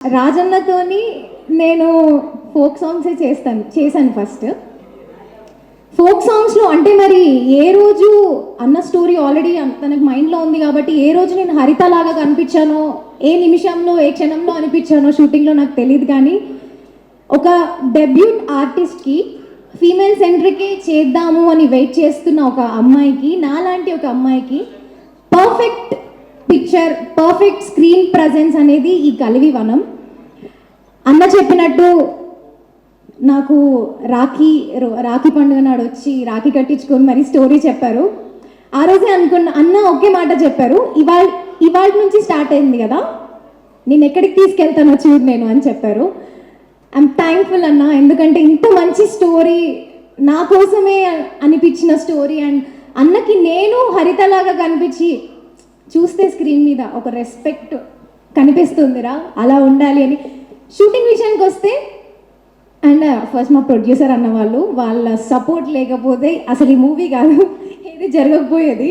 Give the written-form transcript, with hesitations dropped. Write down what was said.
రాజన్నతోని నేను ఫోక్ సాంగ్సే చేశాను ఫస్ట్. ఫోక్ సాంగ్స్లో అంటే మరి ఏ రోజు అన్న స్టోరీ ఆల్రెడీ తనకు మైండ్లో ఉంది కాబట్టి ఏ రోజు నేను హరిత లాగా కనిపించానో, ఏ నిమిషంలో ఏ క్షణంలో అనిపించానో షూటింగ్లో నాకు తెలియదు. కానీ ఒక డెబ్యూట్ ఆర్టిస్ట్కి ఫీమేల్ సెంట్రికే చేద్దాము అని వెయిట్ చేస్తున్న ఒక అమ్మాయికి, నాలాంటి ఒక అమ్మాయికి perfect picture, perfect screen presence అనేది ఈ కలివి వనం. అన్న చెప్పినట్టు నాకు రాఖీ పండుగ నాడు వచ్చి రాఖీ కట్టించుకొని మరీ స్టోరీ చెప్పారు. ఆ రోజే అనుకున్న అన్న ఒకే మాట చెప్పారు, ఇవాళ నుంచి స్టార్ట్ అయింది కదా, నేను ఎక్కడికి తీసుకెళ్తానో చూడు నేను అని చెప్పారు. ఐఎమ్ థ్యాంక్ఫుల్ అన్న, ఎందుకంటే ఇంత మంచి స్టోరీ నా కోసమే అనిపించిన స్టోరీ. అండ్ అన్నకి నేను హరితలాగా కనిపించి చూస్తే స్క్రీన్ మీద ఒక రెస్పెక్ట్ కనిపిస్తుందిరా, అలా ఉండాలి అని. షూటింగ్ విషయానికి వస్తే అండ్ ఫస్ట్ మా ప్రొడ్యూసర్ అన్న వాళ్ళ సపోర్ట్ లేకపోతే అసలు ఈ మూవీ కాదు, ఇది జరగకపోయేది.